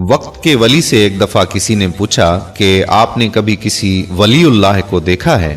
وقت کے ولی سے ایک دفعہ کسی نے پوچھا کہ آپ نے کبھی کسی ولی اللہ کو دیکھا ہے؟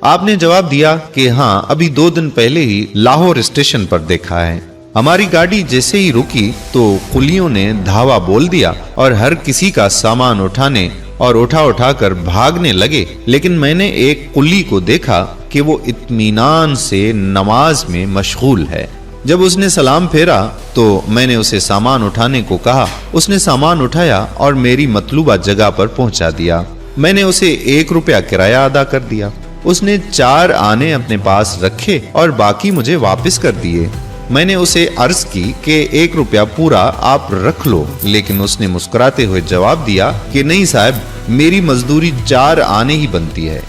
آپ نے جواب دیا کہ ہاں، ابھی 2 دن پہلے ہی لاہور اسٹیشن پر دیکھا ہے۔ ہماری گاڑی جیسے ہی رکی تو قلیوں نے دھاوا بول دیا اور ہر کسی کا سامان اٹھانے اور اٹھا کر بھاگنے لگے، لیکن میں نے ایک قلی کو دیکھا کہ وہ اطمینان سے نماز میں مشغول ہے۔ جب اس نے سلام پھیرا تو میں نے اسے سامان اٹھانے کو کہا۔ اس نے سامان اٹھایا اور میری مطلوبہ جگہ پر پہنچا دیا۔ میں نے اسے 1 روپیہ کرایہ ادا کر دیا۔ اس نے 4 آنے اپنے پاس رکھے اور باقی مجھے واپس کر دیے۔ میں نے اسے عرض کی کہ 1 روپیہ پورا آپ رکھ لو، لیکن اس نے مسکراتے ہوئے جواب دیا کہ نہیں صاحب، میری مزدوری 4 آنے ہی بنتی ہے۔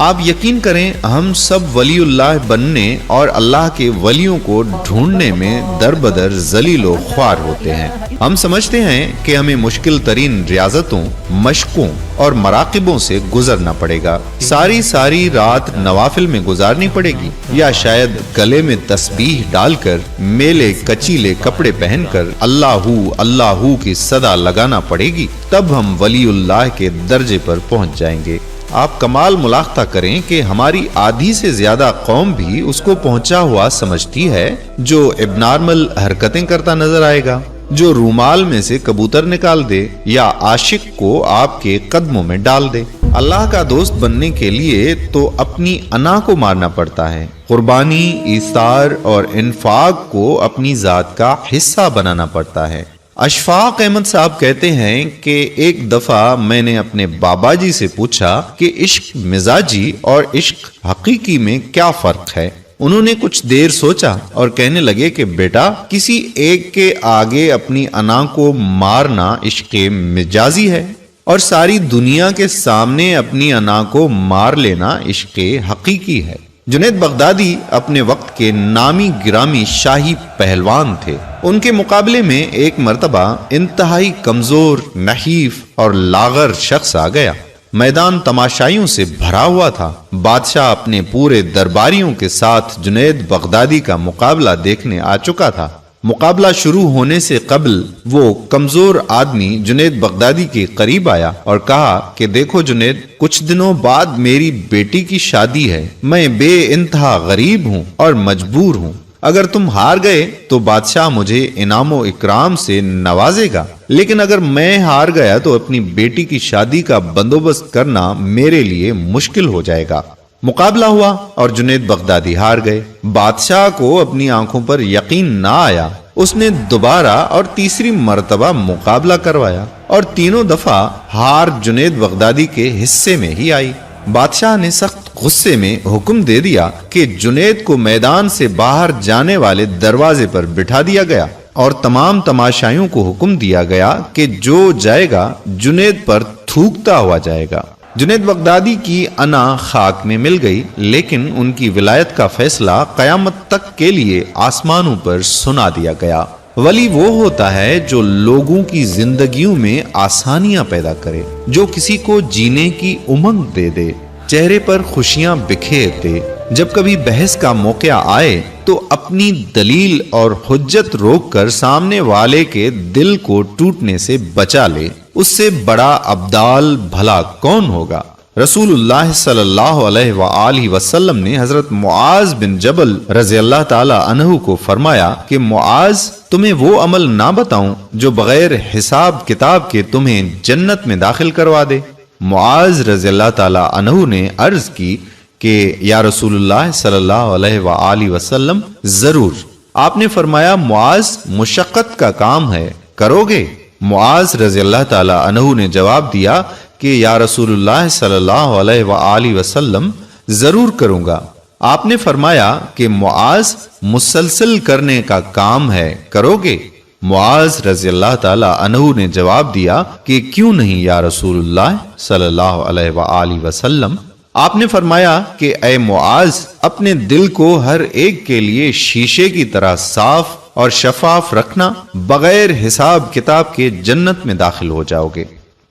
آپ یقین کریں، ہم سب ولی اللہ بننے اور اللہ کے ولیوں کو ڈھونڈنے میں در بدر ذلیل و خوار ہوتے ہیں۔ ہم سمجھتے ہیں کہ ہمیں مشکل ترین ریاضتوں، مشقوں اور مراقبوں سے گزرنا پڑے گا، ساری رات نوافل میں گزارنی پڑے گی، یا شاید گلے میں تسبیح ڈال کر میلے کچیلے کپڑے پہن کر اللہ کی صدا لگانا پڑے گی، تب ہم ولی اللہ کے درجے پر پہنچ جائیں گے۔ آپ کمال ملاحظہ کریں کہ ہماری آدھی سے زیادہ قوم بھی اس کو پہنچا ہوا سمجھتی ہے جو اب نارمل حرکتیں کرتا نظر آئے گا، جو رومال میں سے کبوتر نکال دے یا عاشق کو آپ کے قدموں میں ڈال دے۔ اللہ کا دوست بننے کے لیے تو اپنی انا کو مارنا پڑتا ہے، قربانی، ایثار اور انفاق کو اپنی ذات کا حصہ بنانا پڑتا ہے۔ اشفاق احمد صاحب کہتے ہیں کہ ایک دفعہ میں نے اپنے بابا جی سے پوچھا کہ عشق مزاجی اور عشق حقیقی میں کیا فرق ہے۔ انہوں نے کچھ دیر سوچا اور کہنے لگے کہ بیٹا، کسی ایک کے آگے اپنی انا کو مارنا عشق مجازی ہے، اور ساری دنیا کے سامنے اپنی انا کو مار لینا عشق حقیقی ہے۔ جنید بغدادی اپنے وقت کے نامی گرامی شاہی پہلوان تھے۔ ان کے مقابلے میں ایک مرتبہ انتہائی کمزور، نحیف اور لاغر شخص آ گیا۔ میدان تماشائیوں سے بھرا ہوا تھا۔ بادشاہ اپنے پورے درباریوں کے ساتھ جنید بغدادی کا مقابلہ دیکھنے آ چکا تھا۔ مقابلہ شروع ہونے سے قبل وہ کمزور آدمی جنید بغدادی کے قریب آیا اور کہا کہ دیکھو جنید، کچھ دنوں بعد میری بیٹی کی شادی ہے، میں بے انتہا غریب ہوں اور مجبور ہوں۔ اگر تم ہار گئے تو بادشاہ مجھے انعام و اکرام سے نوازے گا، لیکن اگر میں ہار گیا تو اپنی بیٹی کی شادی کا بندوبست کرنا میرے لیے مشکل ہو جائے گا۔ مقابلہ ہوا اور جنید بغدادی ہار گئے۔ بادشاہ کو اپنی آنکھوں پر یقین نہ آیا۔ اس نے دوبارہ اور تیسری مرتبہ مقابلہ کروایا اور تینوں دفعہ ہار جنید بغدادی کے حصے میں ہی آئی۔ بادشاہ نے سخت غصے میں حکم دے دیا کہ جنید کو میدان سے باہر جانے والے دروازے پر بٹھا دیا گیا اور تمام تماشائیوں کو حکم دیا گیا کہ جو جائے گا جنید پر تھوکتا ہوا جائے گا۔ جنید بغدادی کی انا خاک میں مل گئی، لیکن ان کی ولایت کا فیصلہ قیامت تک کے لیے آسمانوں پر سنا دیا گیا۔ ولی وہ ہوتا ہے جو لوگوں کی زندگیوں میں آسانیاں پیدا کرے، جو کسی کو جینے کی امنگ دے دے، چہرے پر خوشیاں بکھیر دے۔ جب کبھی بحث کا موقع آئے تو اپنی دلیل اور حجت روک کر سامنے والے کے دل کو ٹوٹنے سے بچا لے۔ اس سے بڑا ابدال بھلا کون ہوگا؟ رسول اللہ صلی اللہ علیہ وآلہ وسلم نے حضرت معاذ بن جبل رضی اللہ تعالی عنہ کو فرمایا کہ معاذ، تمہیں وہ عمل نہ بتاؤں جو بغیر حساب کتاب کے تمہیں جنت میں داخل کروا دے؟ معاذ رضی اللہ تعالی عنہ نے عرض کی کہ یا رسول اللہ صلی اللہ علیہ وآلہ وسلم، ضرور۔ آپ نے فرمایا معاذ، مشقت کا کام ہے، کرو گے؟ معاذ رضی اللہ تعالی عنہ نے جواب دیا کہ یا رسول اللہ صلی اللہ علیہ وآلہ وسلم، ضرور کروں گا۔ آپ نے فرمایا کہ معاذ، مسلسل کرنے کا کام ہے، کرو گے؟ معاذ رضی اللہ تعالی عنہ نے جواب دیا کہ کیوں نہیں یا رسول اللہ صلی اللہ علیہ وآلہ وسلم۔ آپ نے فرمایا کہ اے معاذ، اپنے دل کو ہر ایک کے لیے شیشے کی طرح صاف اور شفاف رکھنا، بغیر حساب کتاب کے جنت میں داخل ہو جاؤ گے۔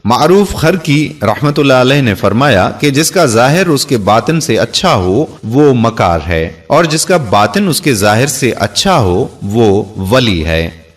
معروف خرقی رحمت اللہ علیہ نے فرمایا کہ جس کا ظاہر اس کے باطن سے اچھا ہو وہ مکار ہے، اور جس کا باطن اس کے ظاہر سے اچھا ہو وہ ولی ہے۔